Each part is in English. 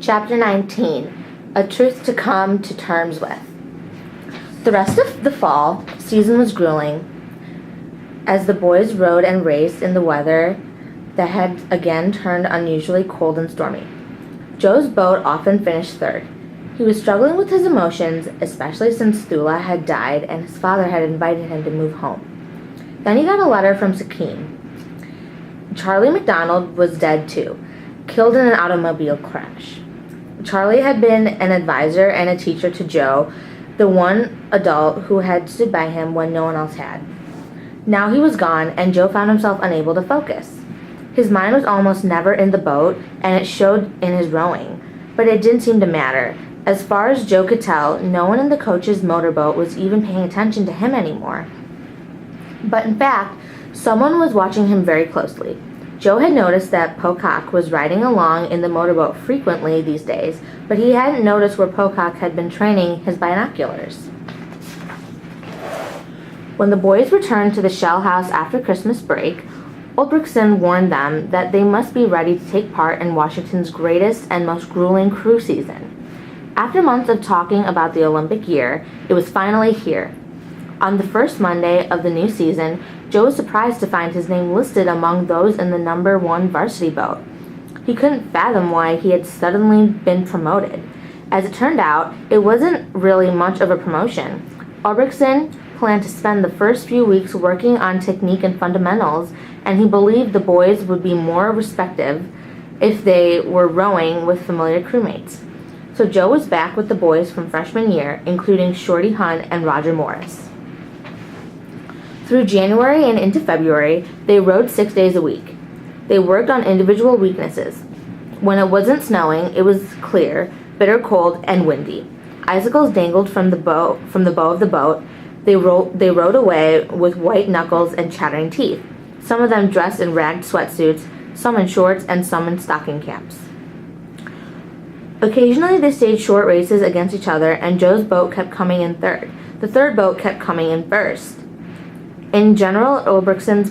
Chapter 19, A Truth to Come to Terms With. The rest of the fall season was grueling as the boys rode and raced in the weather that had again turned unusually cold and stormy. Joe's boat often finished third. He was struggling with his emotions, especially since Thula had died and his father had invited him to move home. Then he got a letter from Sakine. Charlie McDonald was dead too, killed in an automobile crash. Charlie had been an advisor and a teacher to Joe, the one adult who had stood by him when no one else had. Now he was gone, and Joe found himself unable to focus. His mind was almost never in the boat, and it showed in his rowing, but it didn't seem to matter. As far as Joe could tell, no one in the coach's motorboat was even paying attention to him anymore. But in fact, someone was watching him very closely. Joe had noticed that Pocock was riding along in the motorboat frequently these days, but he hadn't noticed where Pocock had been training his binoculars. When the boys returned to the Shell House after Christmas break, Ulbrichtsen warned them that they must be ready to take part in Washington's greatest and most grueling crew season. After months of talking about the Olympic year, it was finally here. On the first Monday of the new season, Joe was surprised to find his name listed among those in the number 1 varsity boat. He couldn't fathom why he had suddenly been promoted. As it turned out, it wasn't really much of a promotion. Ulbrichtsen planned to spend the first few weeks working on technique and fundamentals, and he believed the boys would be more receptive if they were rowing with familiar crewmates. So Joe was back with the boys from freshman year, including Shorty Hunt and Roger Morris. Through January and into February, they rowed 6 days a week. They worked on individual weaknesses. When it wasn't snowing, it was clear, bitter cold, and windy. Icicles dangled from the bow of the boat. They rowed away with white knuckles and chattering teeth, some of them dressed in ragged sweatsuits, some in shorts, and some in stocking caps. Occasionally they staged short races against each other, and Joe's boat kept coming in third. The third boat kept coming in first. In general, Ulbrichtsen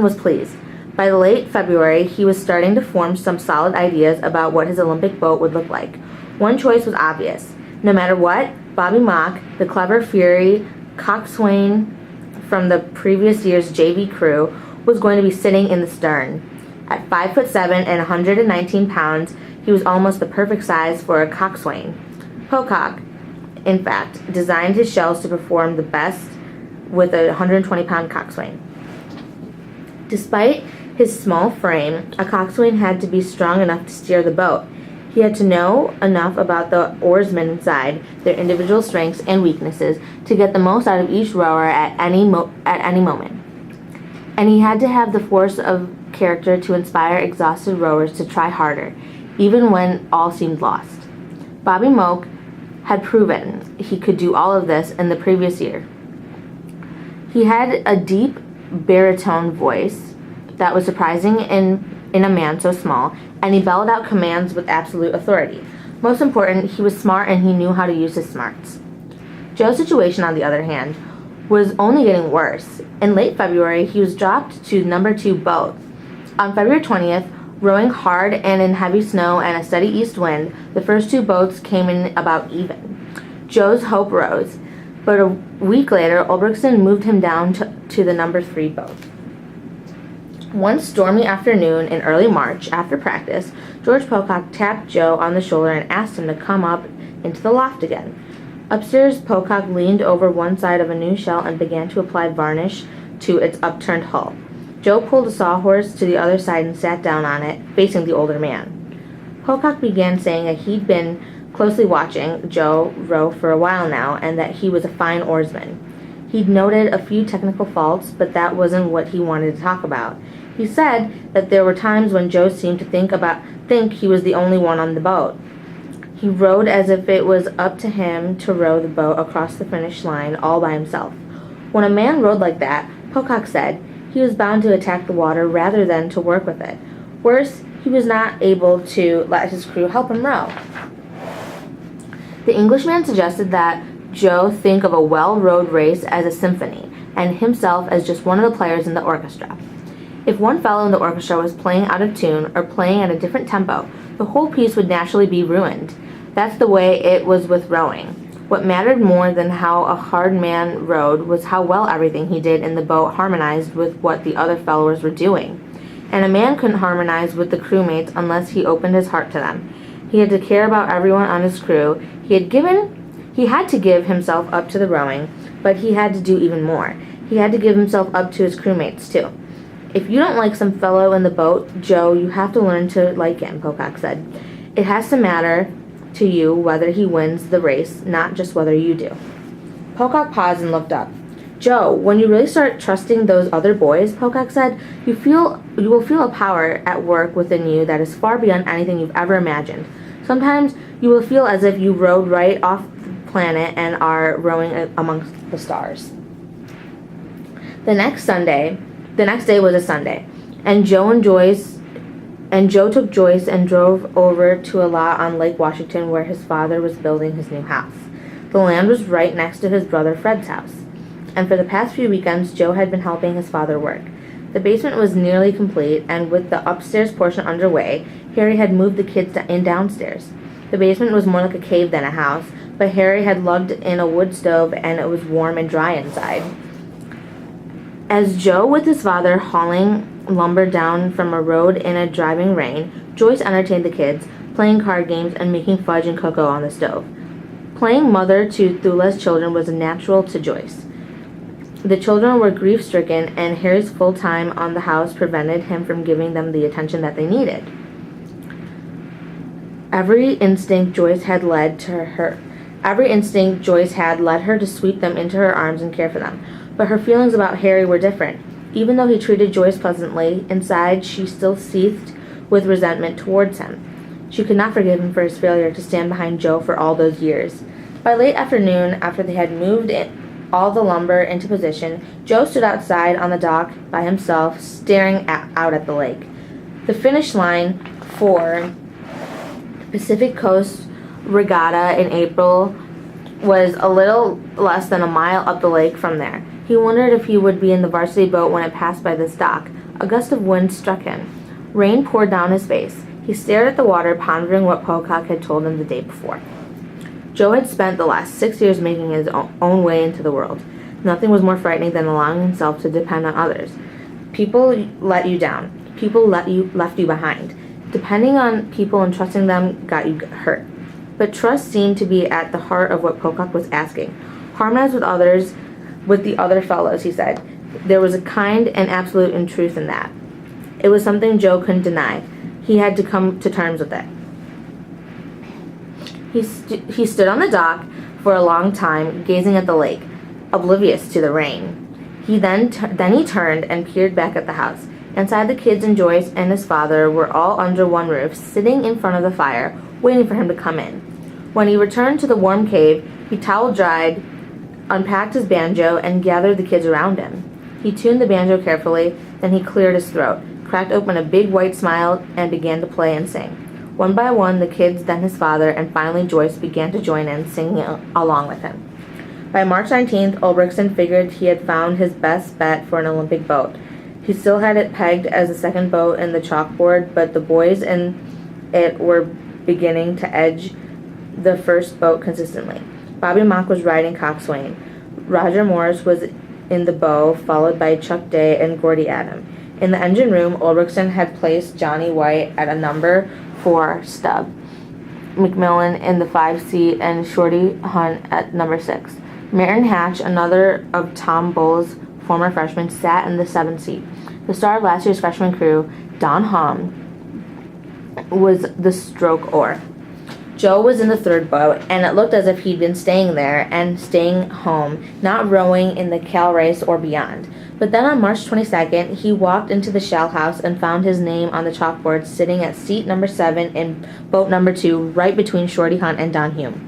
was pleased. By the late February, he was starting to form some solid ideas about what his Olympic boat would look like. One choice was obvious. No matter what, Bobby Mock, the clever Fury coxswain from the previous year's JV crew, was going to be sitting in the stern. At 5'7" and 119 pounds, he was almost the perfect size for a coxswain. Pocock, in fact, designed his shells to perform the best with a 120-pound coxswain. Despite his small frame, a coxswain had to be strong enough to steer the boat. He had to know enough about the oarsmen side, their individual strengths and weaknesses, to get the most out of each rower at any moment. And he had to have the force of character to inspire exhausted rowers to try harder, even when all seemed lost. Bobby Moak had proven he could do all of this in the previous year. He had a deep baritone voice that was surprising in a man so small, and he bellowed out commands with absolute authority. Most important, he was smart and he knew how to use his smarts. Joe's situation, on the other hand, was only getting worse. In late February, he was dropped to number 2 boat. On February 20th, rowing hard and in heavy snow and a steady east wind, the first 2 boats came in about even. Joe's hope rose, but a week later, Ulbrichtsen moved him down to the number 3 boat. One stormy afternoon in early March, after practice, George Pocock tapped Joe on the shoulder and asked him to come up into the loft again. Upstairs, Pocock leaned over one side of a new shell and began to apply varnish to its upturned hull. Joe pulled a sawhorse to the other side and sat down on it, facing the older man. Pocock began saying that he'd been closely watching Joe row for a while now, and that he was a fine oarsman. He'd noted a few technical faults, but that wasn't what he wanted to talk about. He said that there were times when Joe seemed to think he was the only one on the boat. He rowed as if it was up to him to row the boat across the finish line all by himself. When a man rowed like that, Pocock said, he was bound to attack the water rather than to work with it. Worse, he was not able to let his crew help him row. The Englishman suggested that Joe think of a well-rowed race as a symphony, and himself as just one of the players in the orchestra. If one fellow in the orchestra was playing out of tune or playing at a different tempo, the whole piece would naturally be ruined. That's the way it was with rowing. What mattered more than how a hard man rowed was how well everything he did in the boat harmonized with what the other fellows were doing. And a man couldn't harmonize with the crewmates unless he opened his heart to them. He had to care about everyone on his crew. He had to give himself up to the rowing, but he had to do even more. He had to give himself up to his crewmates, too. If you don't like some fellow in the boat, Joe, you have to learn to like him, Pocock said. It has to matter to you whether he wins the race, not just whether you do. Pocock paused and looked up. Joe, when you really start trusting those other boys, Pocock said, you will feel a power at work within you that is far beyond anything you've ever imagined. Sometimes you will feel as if you rode right off the planet and are rowing amongst the stars. The next day was a Sunday, and Joe took Joyce and drove over to a lot on Lake Washington where his father was building his new house. The land was right next to his brother Fred's house, and for the past few weekends Joe had been helping his father work. The basement was nearly complete, and with the upstairs portion underway, Harry had moved the kids in downstairs. The basement was more like a cave than a house, but Harry had lugged in a wood stove and it was warm and dry inside. As Joe, with his father, hauling lumber down from a road in a driving rain, Joyce entertained the kids, playing card games and making fudge and cocoa on the stove. Playing mother to Thula's children was natural to Joyce. The children were grief-stricken, and Harry's full time on the house prevented him from giving them the attention that they needed. Every instinct Joyce had led her to sweep them into her arms and care for them. But her feelings about Harry were different. Even though he treated Joyce pleasantly, inside she still seethed with resentment towards him. She could not forgive him for his failure to stand behind Joe for all those years. By late afternoon, after they had moved all the lumber into position, Joe stood outside on the dock by himself, staring out at the lake. The finish line for Pacific Coast Regatta in April was a little less than a mile up the lake from there. He wondered if he would be in the varsity boat when it passed by this dock. A gust of wind struck him. Rain poured down his face. He stared at the water, pondering what Pocock had told him the day before. Joe had spent the last 6 years making his own way into the world. Nothing was more frightening than allowing himself to depend on others. People let you down. People left you behind. Depending on people and trusting them got you hurt. But trust seemed to be at the heart of what Pocock was asking. Harmonize with others, with the other fellows, he said. There was a kind and absolute truth in that. It was something Joe couldn't deny. He had to come to terms with it. He stood on the dock for a long time, gazing at the lake, oblivious to the rain. Then he turned and peered back at the house. Inside, the kids and Joyce and his father were all under one roof, sitting in front of the fire, waiting for him to come in. When he returned to the warm cave, he towel dried, unpacked his banjo, and gathered the kids around him. He tuned the banjo carefully, then he cleared his throat, cracked open a big white smile, and began to play and sing. One by one, the kids, then his father, and finally Joyce began to join in, singing along with him. By March 19th, Ulrichsen figured he had found his best bet for an Olympic boat. He still had it pegged as the second boat in the chalkboard, but the boys in it were beginning to edge the first boat consistently. Bobby Mock was riding coxswain. Roger Morris was in the bow, followed by Chuck Day and Gordy Adam. In the engine room, Ulrichsen had placed Johnny White at a number 4 stub, McMillan in the 5 seat, and Shorty Hunt at number 6. Merton Hatch, another of Tom Bull's former freshmen, sat in the 7 seat. The star of last year's freshman crew, Don Hom, was the stroke oar. Joe was in the 3rd boat, and it looked as if he'd been staying there and staying home, not rowing in the Cal race or beyond. But then on March 22nd, he walked into the shell house and found his name on the chalkboard sitting at seat number 7 in boat number 2, right between Shorty Hunt and Don Hume.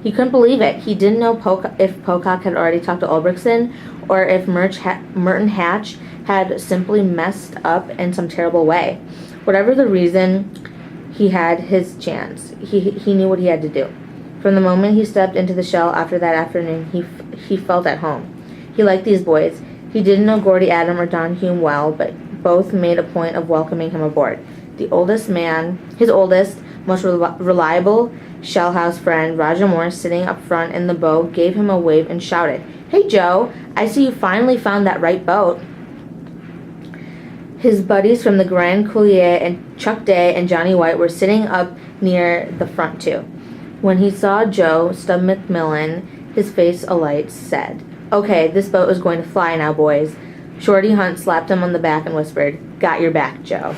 He couldn't believe it. He didn't know if Pocock had already talked to Ulrichsen, or if Merton Hatch had simply messed up in some terrible way. Whatever the reason, he had his chance. He knew what he had to do. From the moment he stepped into the shell after that afternoon, he felt at home. He liked these boys. He didn't know Gordy Adam or Don Hume well, but both made a point of welcoming him aboard. His oldest, most reliable shellhouse friend, Roger Morris, sitting up front in the boat, gave him a wave and shouted, "Hey, Joe, I see you finally found that right boat." His buddies from the Grand Coulee and Chuck Day and Johnny White were sitting up near the front, too. When he saw Joe, Stub McMillan, his face alight, said, "Okay, this boat is going to fly now, boys." Shorty Hunt slapped him on the back and whispered, "Got your back, Joe."